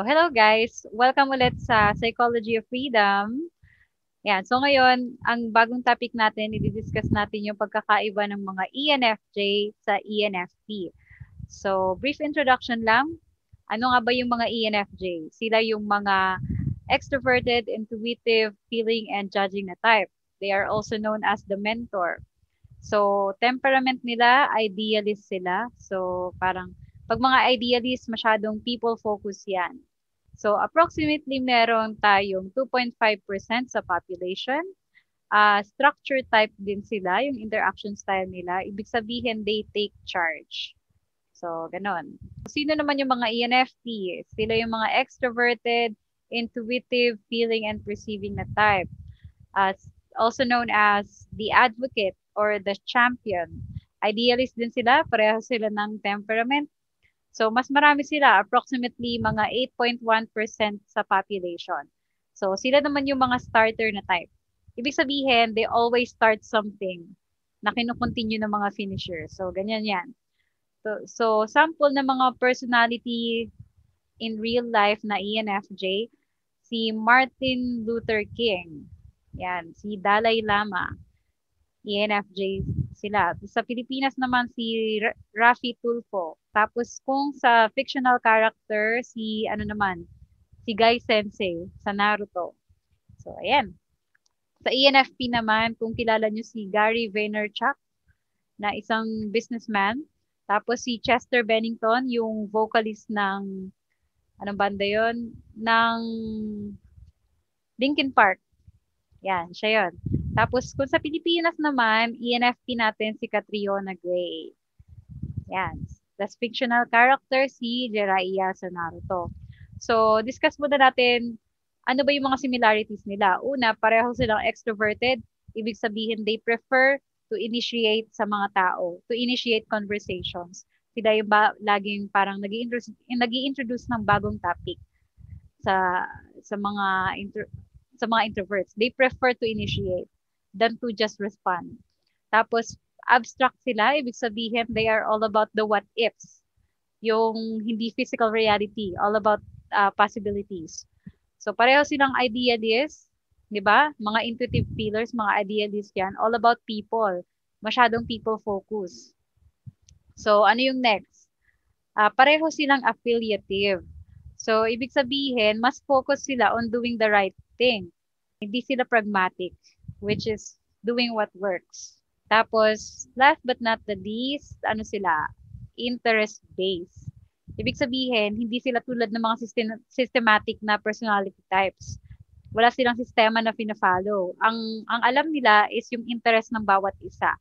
Oh, hello guys! Welcome ulit sa Psychology of Freedom. Yan. So ngayon, ang bagong topic natin, i-discuss natin yung pagkakaiba ng mga ENFJ sa ENFP. So, brief introduction lang. Ano nga ba yung mga ENFJ? Sila yung mga extroverted, intuitive, feeling, and judging na type. They are also known as the mentor. So, temperament nila, idealist sila. So, parang pag mga idealist, masyadong people-focus yan. So, approximately meron tayong 2.5% sa population. Structure type din sila, yung interaction style nila. Ibig sabihin, they take charge. So, ganon. Sino naman yung mga ENFP? Sila yung mga extroverted, intuitive, feeling, and perceiving na type. As also known as the advocate or the champion. Idealist din sila, pareho sila ng temperament. So, mas marami sila, approximately mga 8.1% sa population. So, sila naman yung mga starter na type. Ibig sabihin, they always start something na kinukontinue ng mga finisher. So, ganyan yan. So sample ng mga personality in real life na ENFJ, si Martin Luther King. Yan, si Dalai Lama. ENFJ sila. Sa Pilipinas naman si Rafi Tulfo. Tapos kung sa fictional character, si ano naman, si Guy Sensei sa Naruto. So, ayan. Sa ENFP naman, kung kilala nyo si Gary Vaynerchuk na isang businessman. Tapos si Chester Bennington, yung vocalist ng, anong banda yon, ng Linkin Park. Yan, siya yon. Tapos kung sa Pilipinas naman, ENFP natin si Catriona Gray. Yan. That's fictional character si Jiraiya sa Naruto. So, discuss muna natin ano ba yung mga similarities nila. Una, pareho silang extroverted. Ibig sabihin, they prefer to initiate sa mga tao, to initiate conversations. Sila yung laging parang nag-i-introduce ng bagong topic sa sa mga sa mga introverts. They prefer to initiate than to just respond. Tapos abstract sila, ibig sabihin they are all about the what ifs. Yung hindi physical reality, all about possibilities. So pareho silang idealists, 'di ba? Mga intuitive feelers, mga idealists 'yan, all about people. Masyadong people focus. So ano yung next? Pareho silang affiliative. So ibig sabihin, mas focus sila on doing the right thing. Hindi sila pragmatic, which is doing what works. Tapos last but not the least, ano sila? Interest-based. Ibig sabihin, hindi sila tulad ng mga systematic na personality types. Wala silang sistema na fina-follow. Ang alam nila is yung interest ng bawat isa.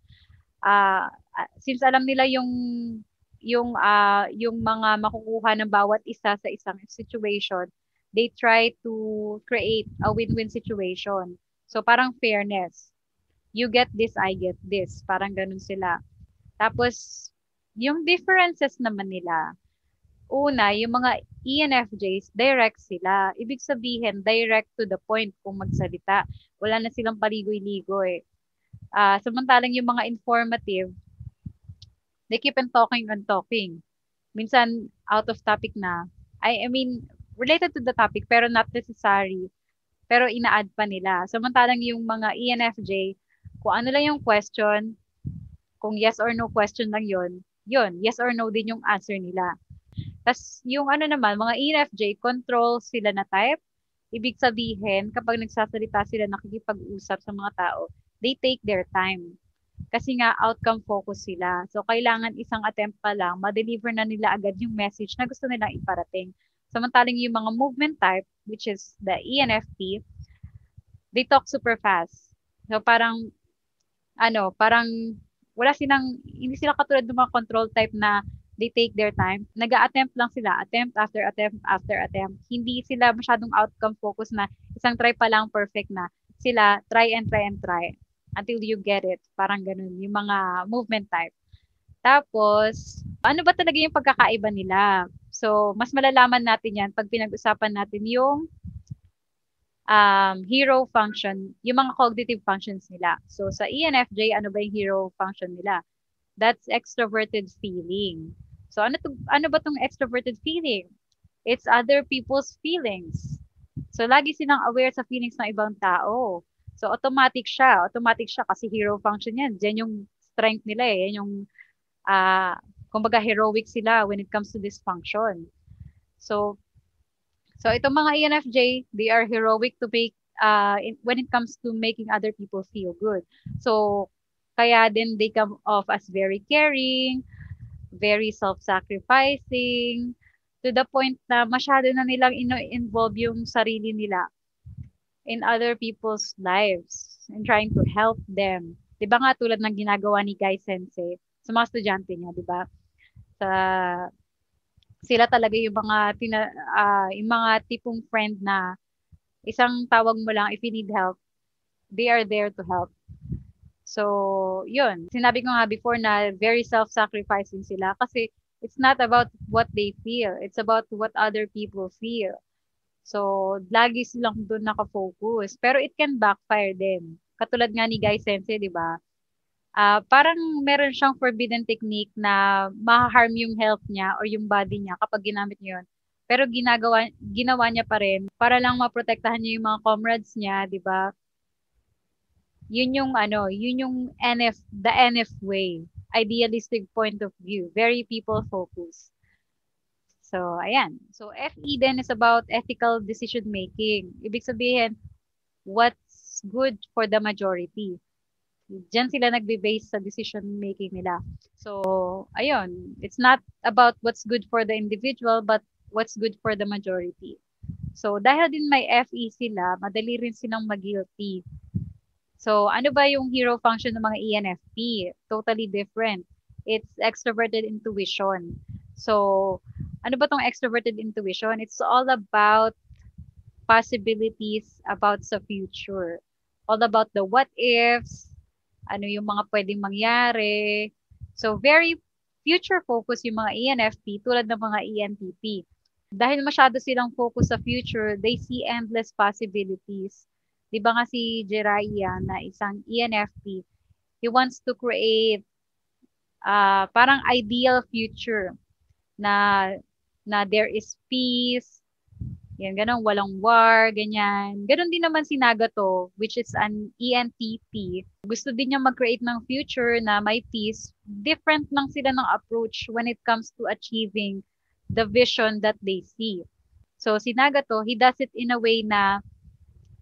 Since alam nila yung mga makukuha ng bawat isa sa isang situation, they try to create a win-win situation. So parang fairness. You get this, I get this. Parang ganun sila. Tapos yung differences naman nila, una, yung mga ENFJs, direct sila. Ibig sabihin, direct to the point kung magsalita. Wala na silang paligoy-ligoy. Samantalang yung mga informative, they keep on talking and talking. Minsan, out of topic na. I mean, related to the topic, pero not necessary. Pero ina-add pa nila. Samantalang yung mga ENFJ, kung ano lang yung question, kung yes or no question lang yun, yes or no din yung answer nila. Tas yung ano naman, mga ENFJ, control sila na type. Ibig sabihin, kapag nagsasalita sila, nakikipag-usap sa mga tao, they take their time. Kasi nga, outcome focus sila. So, kailangan isang attempt pa lang, ma-deliver na nila agad yung message na gusto nilang iparating. Samantalang yung mga movement type, which is the ENFP, they talk super fast. So, parang wala silang, hindi sila katulad ng mga control type na they take their time. Nag-a-attempt lang sila, attempt after attempt after attempt. Hindi sila masyadong outcome focus na isang try pa lang perfect na. Sila try and try and try until you get it. Parang ganun, yung mga movement type. Tapos, ano ba talaga yung pagkakaiba nila? So, mas malalaman natin yan pag pinag-usapan natin yung hero function, yung mga cognitive functions nila. So, sa ENFJ, ano ba yung hero function nila? That's extroverted feeling. So, ano ba tong extroverted feeling? It's other people's feelings. So, lagi silang aware sa feelings ng ibang tao. So, automatic siya. Automatic siya kasi hero function yan. Diyan yung strength nila eh. Yan yung, kumbaga, heroic sila when it comes to this function. So, itong mga ENFJ, they are heroic to make, when it comes to making other people feel good. So, kaya din they come off as very caring, very self-sacrificing, to the point na masyado na nilang involve yung sarili nila in other people's lives and trying to help them. 'Di ba nga tulad ng ginagawa ni Guy Sensei sa mga estudyante niya, 'di ba? Sa sila talaga yung yung mga tipong friend na isang tawag mo lang if you need help, they are there to help. So, yun. Sinabi ko nga before na very self-sacrificing sila kasi it's not about what they feel. It's about what other people feel. So, lagi silang doon nakafocus. Pero it can backfire din. Katulad nga ni Guy Sensei, di ba? Parang meron siyang forbidden technique na ma-harm yung health niya or yung body niya kapag ginamit niya yun. Pero ginawa niya pa rin para lang maprotektahan niya yung mga comrades niya, di ba? Yun yung the NF way, idealistic point of view, very people focused. So, ayan. So, FE then is about ethical decision making. Ibig sabihin, what's good for the majority. Diyan sila nagbe-base sa decision making nila. So, ayun. It's not about what's good for the individual, but what's good for the majority. So, dahil din may FE sila, madali rin silang mag-guilty. So, ano ba yung hero function ng mga ENFP? Totally different. It's extroverted intuition. So, ano ba tong extroverted intuition? It's all about possibilities about sa future. All about the what ifs, ano yung mga pwedeng mangyari. So, very future focus yung mga ENFP tulad ng mga ENTP. Dahil masyado silang focus sa future, they see endless possibilities. Di ba nga si Jiraiya na isang ENFP, he wants to create parang ideal future na there is peace, yan, ganun, walang war, ganyan. Ganun din naman si Nagato, which is an ENTP. Gusto din niya mag-create ng future na may peace. Different lang sila ng approach when it comes to achieving the vision that they see. So, si Nagato, he does it in a way na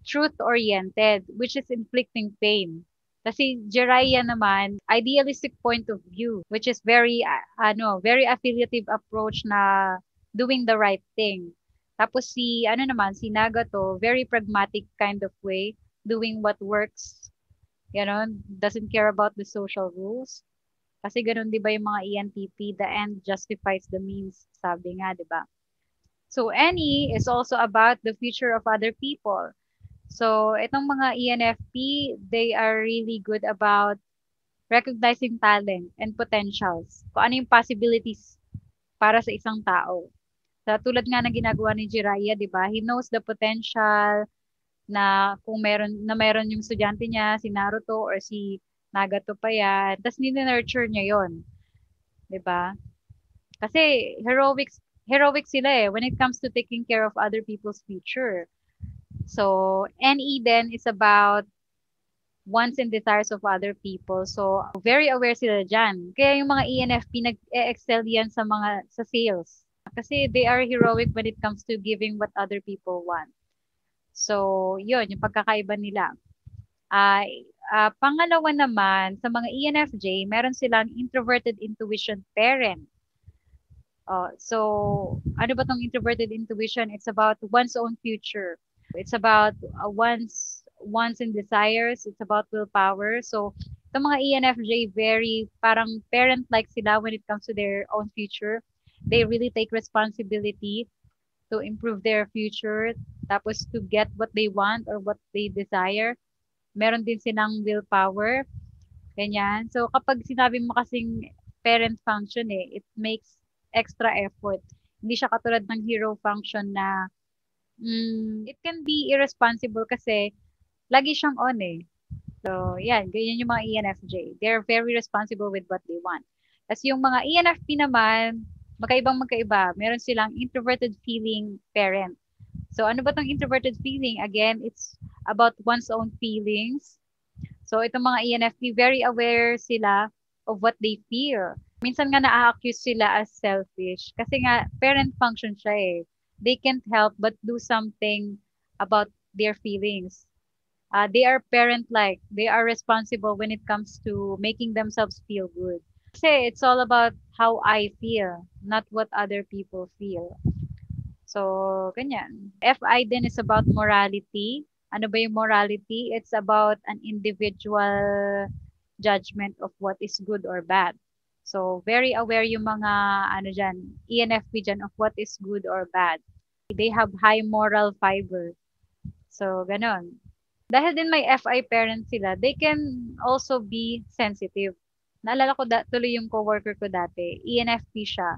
truth-oriented, which is inflicting pain. Kasi Jiraiya naman, idealistic point of view, which is very, very affiliative approach na doing the right thing. Tapos si Nagato, very pragmatic kind of way, doing what works, doesn't care about the social rules. Kasi ganun 'di ba yung mga ENTP, the end justifies the means, sabi nga 'di ba? So NE is also about the future of other people. So itong mga ENFP, they are really good about recognizing talent and potentials. Kung ano yung possibilities para sa isang tao. Sa tulad nga ng ginagawa ni Jiraiya, 'di ba? He knows the potential na kung meron yung estudyante niya, si Naruto or si Nagato pa yan, tapos ni-nurture niya 'yon, 'di ba? Kasi heroic sila eh when it comes to taking care of other people's future. So, NE then is about wants and desires of other people. So, very aware sila dyan. Kaya yung mga ENFP nag-excel yan sa sales. Kasi they are heroic when it comes to giving what other people want. So, yun, yung pagkakaiba nila. Pangalawa naman, sa mga ENFJ, meron silang introverted intuition parent. So, ano ba tong introverted intuition? It's about one's own future. It's about wants and desires. It's about willpower. So, itong mga ENFJ, very parang parent-like sila when it comes to their own future. They really take responsibility to improve their future, tapos to get what they want or what they desire. Meron din silang willpower. Ganyan. So, kapag sinabi mo kasing parent function it makes extra effort. Hindi siya katulad ng hero function na it can be irresponsible kasi lagi siyang on eh. So, yan. Ganyan yung mga ENFJ. They're very responsible with what they want. Tapos yung mga ENFP naman, magkaiba. Meron silang introverted feeling parent. So, ano ba tong introverted feeling? Again, it's about one's own feelings. So, itong mga ENFP, very aware sila of what they feel. Minsan nga na-accuse sila as selfish kasi nga parent function siya eh. They can't help but do something about their feelings. They are parent-like. They are responsible when it comes to making themselves feel good. Kasi it's all about how I feel, not what other people feel. So, ganyan. FI din is about morality. Ano ba yung morality? It's about an individual judgment of what is good or bad. So, very aware yung mga, ano dyan, ENFP dyan of what is good or bad. They have high moral fiber. So, ganon. Dahil din may FI parents sila, they can also be sensitive. Naalala ko tuloy yung coworker ko dati, ENFP siya.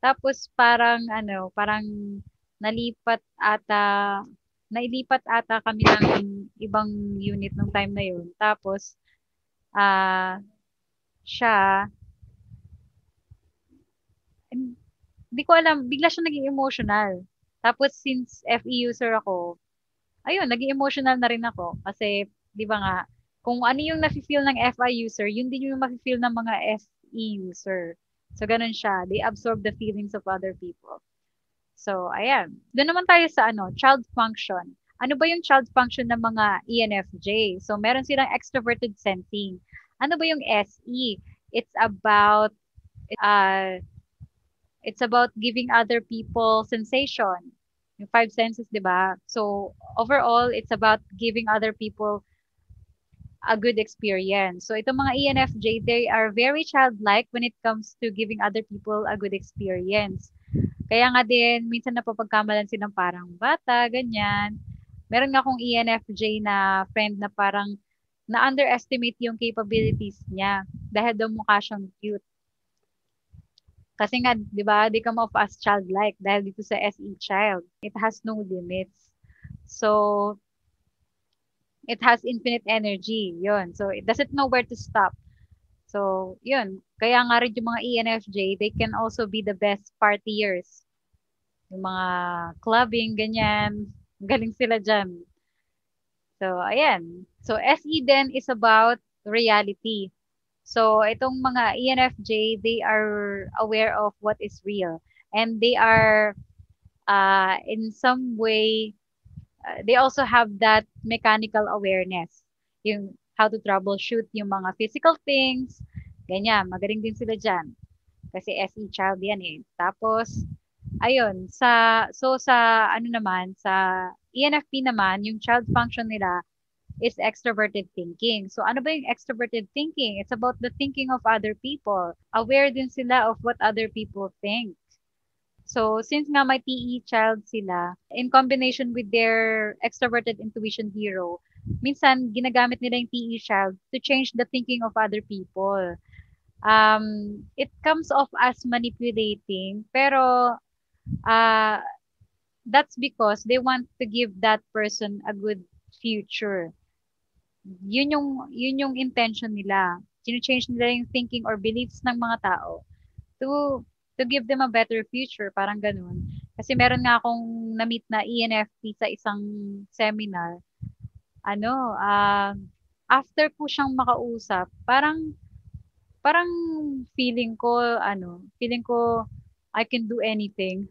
Tapos parang ano, parang nalipat ata, nailipat ata kami ng ibang unit nung time na yun. Tapos, ah, siya, hindi ko alam, bigla siya naging emotional. Tapos, since FE user ako, ayun, naging emotional na rin ako. Kasi, di ba nga, kung ano yung nafe-feel ng FI user, yun din yung mafe-feel ng mga FE user. So, ganun siya. They absorb the feelings of other people. So, ayan. Doon naman tayo sa ano, child function. Ano ba yung child function ng mga ENFJ? So, meron silang extroverted sensing. Ano ba yung SE? It's about uh, it's about giving other people sensation. Yung five senses, di ba? So, overall, it's about giving other people a good experience. So, itong mga ENFJ, they are very childlike when it comes to giving other people a good experience. Kaya nga din, minsan napapagkamalan silang parang bata, ganyan. Meron nga akong ENFJ na friend na parang na-underestimate yung capabilities niya dahil daw mukha siyang cute. Kasi nga, di ba, they come off as childlike dahil dito sa SE child. It has no limits. So, it has infinite energy. Yun. So, it doesn't know where to stop. So, yun. Kaya nga rin yung mga ENFJ, they can also be the best partiers. Yung mga clubbing, ganyan. Galing sila dyan. So, ayan. So, SE then is about reality. So, itong mga ENFJ, they are aware of what is real. And they are, in some way, they also have that mechanical awareness. Yung how to troubleshoot yung mga physical things. Ganyan, magaling din sila dyan. Kasi SE child yan eh. Tapos, ayun, sa ano naman, sa ENFP naman, yung child function nila is extroverted thinking. So, ano ba yung extroverted thinking? It's about the thinking of other people. Aware din sila of what other people think. So, since nga may TE child sila, in combination with their extroverted intuition hero, minsan ginagamit nila yung TE child to change the thinking of other people. It comes off as manipulating, pero that's because they want to give that person a good future. Yun yung intention nila. Chine-change nila yung thinking or beliefs ng mga tao to to give them a better future, parang ganun. Kasi meron nga akong na-meet na ENFP sa isang seminar. Ano, after ko siyang makausap, parang feeling ko I can do anything.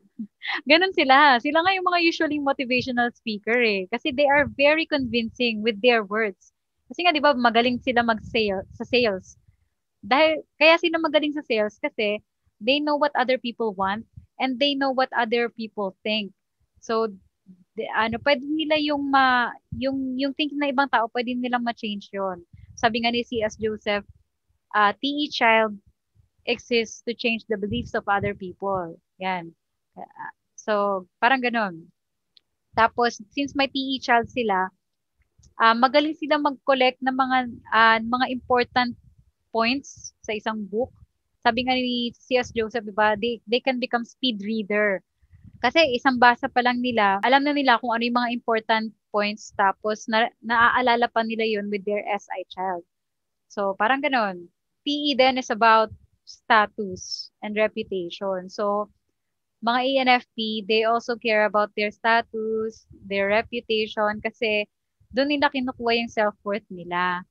Ganun sila. Sila nga yung mga usually motivational speaker eh. Kasi they are very convincing with their words. Kasi nga 'di ba magaling sila mag-sale sa sales. Dahil kaya sila magaling sa sales kasi they know what other people want and they know what other people think. So pwede nila yung thinking ng ibang tao, pwede nilang ma-change 'yon. Sabi nga ni C.S. Joseph, TE child exists to change the beliefs of other people. Yan. So, parang ganun. Tapos, since may TE child sila, magaling sila mag-collect ng mga important points sa isang book. Sabi nga ni C.S. Joseph, diba, they can become speed reader. Kasi isang basa pa lang nila, alam na nila kung ano yung mga important points, tapos naaalala pa nila yun with their SI child. So, parang ganun. PE then is about status and reputation. So, mga ENFP, they also care about their status, their reputation, kasi doon nila kinukuha yung self-worth nila.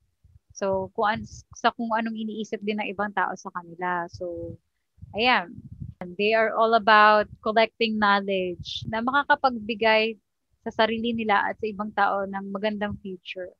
So, kung anong iniisip din ng ibang tao sa kanila. So, ayan. They are all about collecting knowledge na makakapagbigay sa sarili nila at sa ibang tao ng magandang future.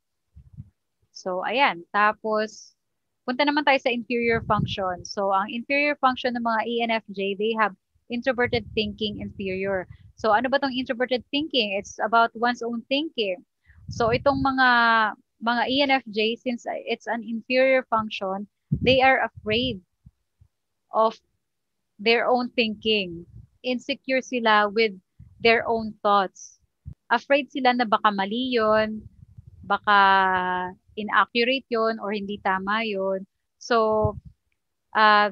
So, ayan. Tapos, punta naman tayo sa inferior function. So, ang inferior function ng mga ENFJ, they have introverted thinking inferior. So, ano ba tong introverted thinking? It's about one's own thinking. So, itong mga ENFJ, since it's an inferior function, they are afraid of their own thinking. Insecure sila with their own thoughts. Afraid sila na baka mali yun, baka inaccurate yun, or hindi tama yun. So,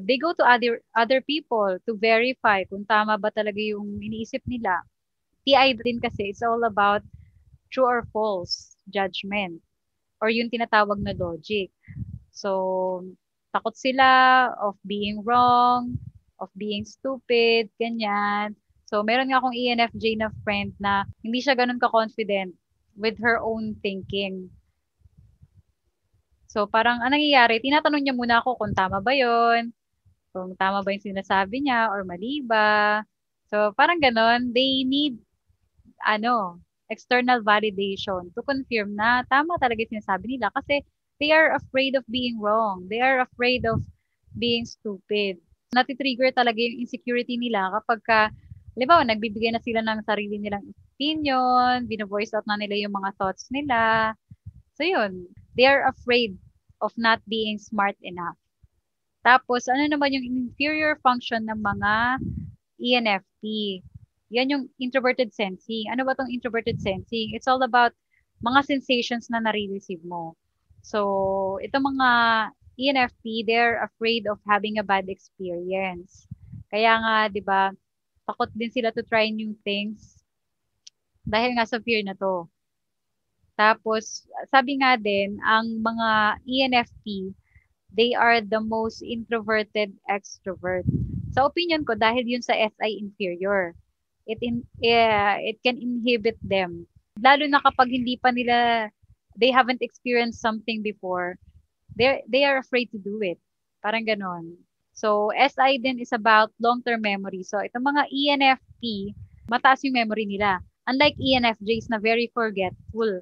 they go to other people to verify kung tama ba talaga yung iniisip nila. TI din kasi, it's all about true or false judgment or yung tinatawag na logic. So, takot sila of being wrong, of being stupid, ganyan. So, meron nga akong ENFJ na friend na hindi siya ganun ka-confident with her own thinking. So, parang anong nangyayari, tinatanong niya muna ako kung tama ba yon, kung tama ba yung sinasabi niya or mali ba. So, parang ganon, they need, external validation to confirm na tama talaga yung sinasabi nila kasi they are afraid of being wrong. They are afraid of being stupid. Natitrigger talaga yung insecurity nila kapag halimbawa, nagbibigay na sila ng sarili nilang opinion, bino-voice out na nila yung mga thoughts nila. So, yun. They are afraid of not being smart enough. Tapos, ano naman yung inferior function ng mga ENFP? Yan yung introverted sensing. Ano ba tong introverted sensing? It's all about mga sensations na nare-receive mo. So, itong mga ENFP, they're afraid of having a bad experience. Kaya nga, di ba, takot din sila to try new things dahil nga sa fear na to. Tapos, sabi nga din, ang mga ENFP, they are the most introverted extrovert. Sa opinion ko, dahil yun sa SI inferior, it can inhibit them. Lalo na kapag hindi pa nila, they haven't experienced something before, they are afraid to do it. Parang ganon. So, SI din is about long-term memory. So, itong mga ENFP, mataas yung memory nila. Unlike ENFJs na very forgetful.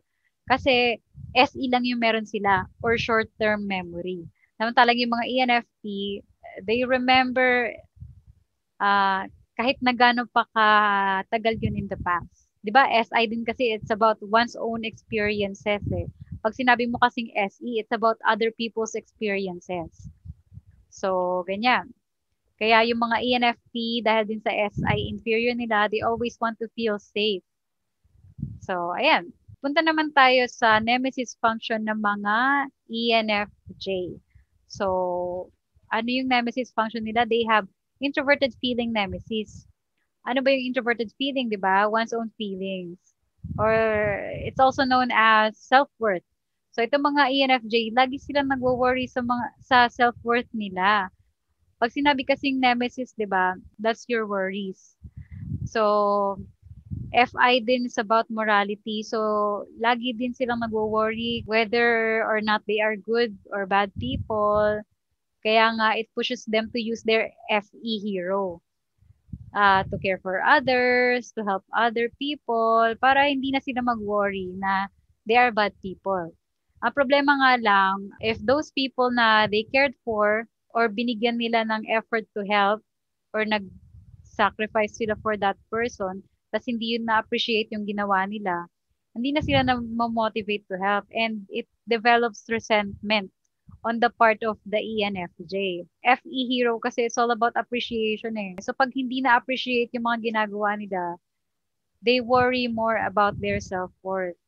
Kasi SE lang yung meron sila or short-term memory. Samantalang yung mga ENFP, they remember kahit na gano'n pa katagal yun in the past. 'Di ba? SI din kasi it's about one's own experiences eh. Pag sinabi mo kasing SE, it's about other people's experiences. So, ganyan. Kaya yung mga ENFP, dahil din sa SI inferior nila, they always want to feel safe. So, ayan. Punta naman tayo sa nemesis function ng mga ENFJ. So, ano yung nemesis function nila? They have introverted feeling nemesis. Ano ba yung introverted feeling, di ba? One's own feelings. Or it's also known as self-worth. So, itong mga ENFJ, lagi silang nagwo-worry sa self-worth nila. Pag sinabi kasing nemesis, di ba? That's your worries. So, FI din is about morality. So, lagi din silang nagwo-worry whether or not they are good or bad people. Kaya nga, it pushes them to use their FE hero. To care for others, to help other people, para hindi na sila mag-worry na they are bad people. Ang problema nga lang, if those people na they cared for or binigyan nila ng effort to help or nag-sacrifice sila for that person, tapos hindi yun na-appreciate yung ginawa nila, hindi na sila na-motivate to help and it develops resentment on the part of the ENFJ. FE hero kasi it's all about appreciation eh. So pag hindi na-appreciate yung mga ginagawa nila, they worry more about their self-worth.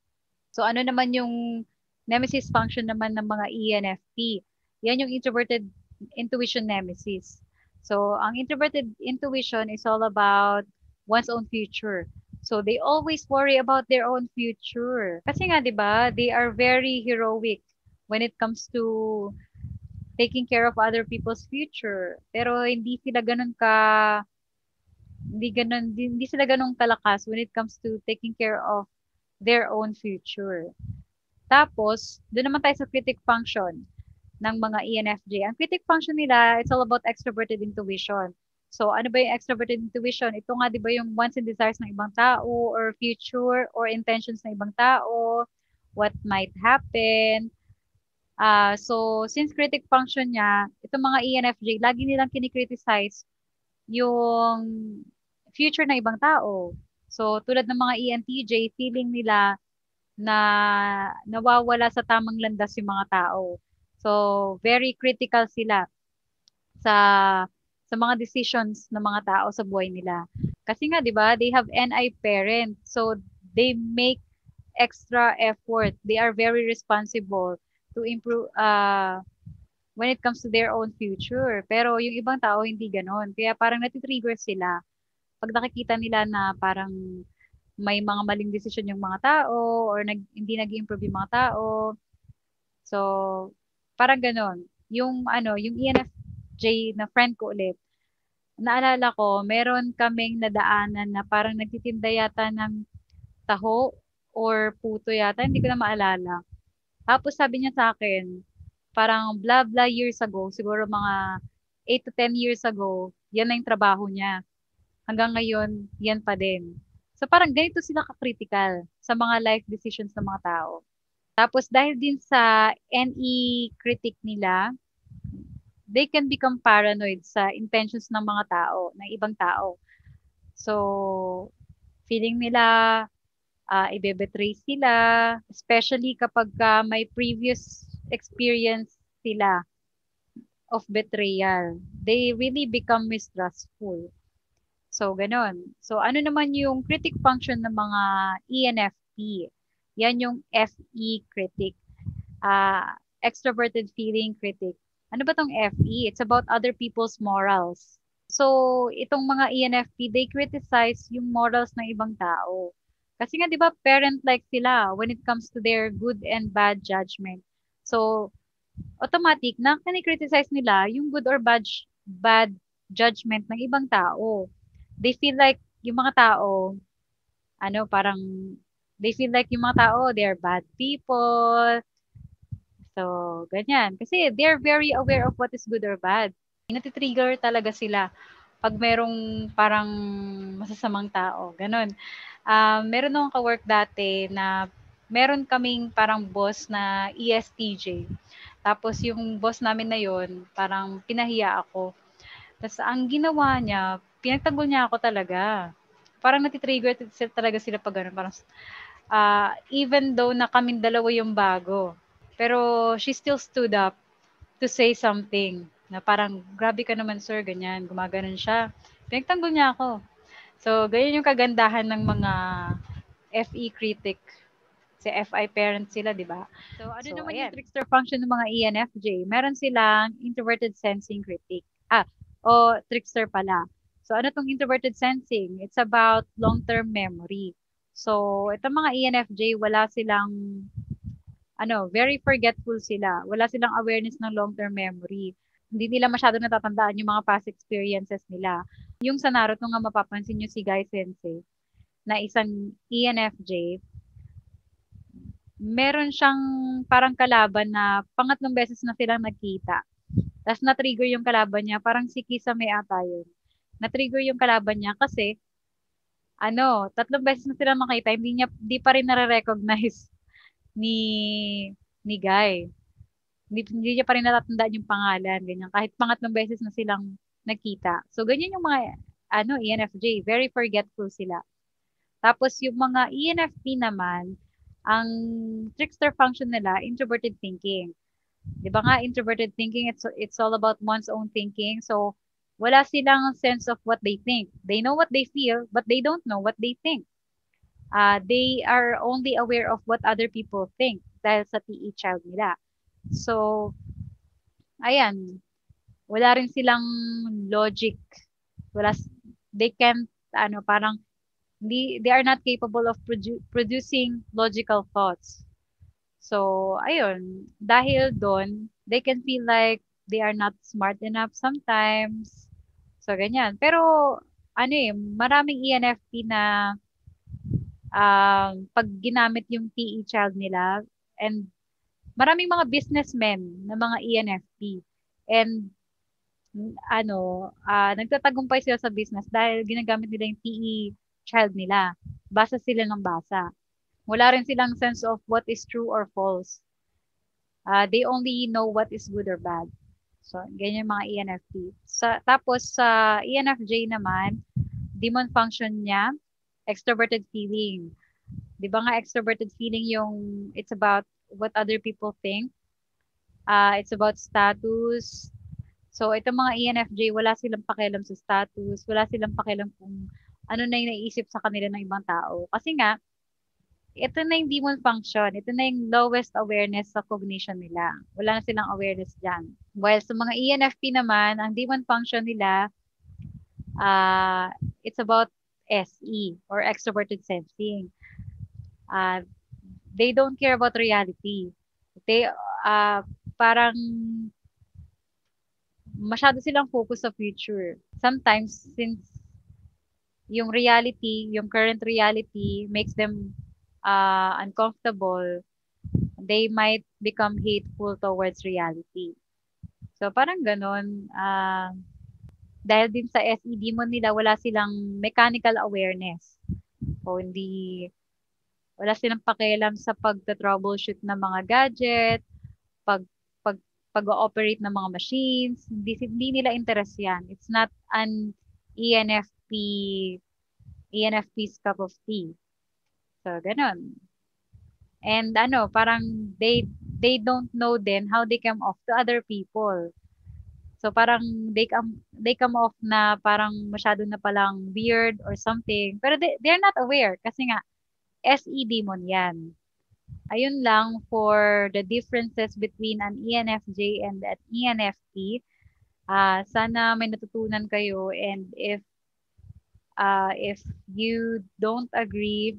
So ano naman yung nemesis function naman ng mga ENFP? Yan yung introverted intuition nemesis. So ang introverted intuition is all about one's own future. So they always worry about their own future. Kasi nga 'di ba, they are very heroic when it comes to taking care of other people's future. Pero hindi sila ganun kalakas when it comes to taking care of their own future. Tapos, doon naman tayo sa critic function ng mga ENFJ. Ang critic function nila, it's all about extroverted intuition. So, ano ba yung extroverted intuition? Ito nga, di ba yung wants and desires ng ibang tao or future or intentions ng ibang tao, what might happen. So, since critic function niya, itong mga ENFJ, lagi nilang kinikriticize yung future ng ibang tao. So, tulad ng mga ENTJ, feeling nila na nawawala sa tamang landas yung mga tao. So, very critical sila sa sa mga decisions ng mga tao sa buhay nila. Kasi nga, 'di ba, they have NI parent. So, they make extra effort. They are very responsible to improve when it comes to their own future. Pero yung ibang tao hindi ganoon. Kaya parang natitrigger sila pag nakikita nila na parang may mga maling desisyon yung mga tao or hindi nag-improve yung mga tao. So, parang ganon. Yung ENFJ na friend ko ulit, naalala ko, meron kaming nadaanan na parang nagtitinda yata ng taho or puto yata, hindi ko na maalala. Tapos sabi niya sa akin, parang blah blah years ago, siguro mga 8 to 10 years ago, yan na yung trabaho niya. Hanggang ngayon, yan pa din. So parang ganito sila ka-critical sa mga life decisions ng mga tao. Tapos dahil din sa NE critic nila, they can become paranoid sa intentions ng mga tao, ng ibang tao. So, feeling nila ibebetray sila, especially kapag may previous experience sila of betrayal. They really become mistrustful. So, ganon. So, ano naman yung critic function ng mga ENFP? Yan yung FE critic. Extroverted feeling critic. Ano ba tong FE? It's about other people's morals. So, itong mga ENFP, they criticize yung morals ng ibang tao. Kasi nga, di ba, parent-like sila when it comes to their good and bad judgment. So, automatic na kini-criticize nila yung good or bad judgment ng ibang tao. They feel like yung mga tao, parang they feel like yung mga tao, they're bad people. So, ganyan. Kasi they're very aware of what is good or bad. Natitrigger talaga sila pag merong parang masasamang tao. Ganon. Meron akong ka-work dati na meron kaming parang boss na ESTJ. Tapos yung boss namin na yon parang pinahiya ako. Tapos ang ginawa niya, pinagtanggol niya ako talaga. Parang natitrigger talaga sila pag gano'n. Parang, even though na kaming dalawa yung bago, pero she still stood up to say something na parang, grabe ka naman sir, ganyan, gumaganon siya. Pinagtanggol niya ako. So, ganyan yung kagandahan ng mga FE critic. Si FI parent sila, di ba? So, ano naman yung trickster function ng mga ENFJ? Meron silang introverted sensing critic. Trickster pala. So, ano tong introverted sensing? It's about long-term memory. So, itong mga ENFJ, wala silang, very forgetful sila. Wala silang awareness ng long-term memory. Hindi nila masyado natatandaan yung mga past experiences nila. Yung sa Naruto nga mapapansin nyo si Guy Sensei, na isang ENFJ, meron siyang parang kalaban na pangatlong beses na silang nagkita. Tapos na-trigger yung kalaban niya, parang si Kisame ata yun. Na-trigger yung kalaban niya kasi, tatlong beses na silang makita, hindi pa rin nare-recognize ni, ni Guy. Hindi niya pa rin natatandaan yung pangalan, ganyan. Kahit pangatlong beses na silang nagkita. So, ganyan yung mga, ENFJ, very forgetful sila. Tapos, yung mga ENFP naman, ang trickster function nila, introverted thinking. 'Di ba nga, introverted thinking, it's all about one's own thinking. So, wala silang sense of what they think. They know what they feel, but they don't know what they think. They are only aware of what other people think dahil sa PE child nila. So, ayan, wala rin silang logic. They can't, parang, they are not capable of producing logical thoughts. So, ayun, dahil doon, they can feel like they are not smart enough sometimes. So, ganyan. Pero, ano eh, maraming ENFP na pag ginamit yung TE child nila, and maraming mga businessmen na mga ENFP. And nagtatagumpay sila sa business dahil ginagamit nila yung PE child nila. Basa sila ng basa. Wala rin silang sense of what is true or false. They only know what is good or bad. So, ganyan yung mga ENFP. Tapos sa ENFJ naman, demon function niya, extroverted feeling. Di ba nga extroverted feeling yung it's about what other people think. It's about status. So, itong mga ENFJ, wala silang pakialam sa status, wala silang pakialam kung ano na yung naiisip sa kanila ng ibang tao. Kasi nga, ito na yung demon function. Ito na yung lowest awareness sa cognition nila. Wala na silang awareness dyan. While sa mga ENFP naman, ang demon function nila, uh, it's about SE or extroverted sensing. Uh, they don't care about reality. They, parang masyado silang focus sa future. Sometimes, since yung reality, yung current reality makes them uncomfortable, they might become hateful towards reality. So, parang ganun. Dahil din sa SED mo nila, wala silang mechanical awareness. O hindi, wala silang pakialam sa pagta-troubleshoot ng mga gadget, pag pag pag-ooperate ng mga machines, hindi nila interest 'yan. It's not an ENFP ENFP's cup of tea. So, ganun. And parang they don't know then how they come off to other people. So parang they come off na parang masyado na palang weird or something. Pero they're not aware kasi nga SE demon 'yan. Ayun lang for the differences between an ENFJ and an ENFP. Sana may natutunan kayo, and if you don't agree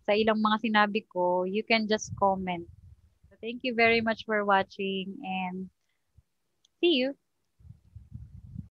sa ilang mga sinabi ko, you can just comment. So, thank you very much for watching, and see you.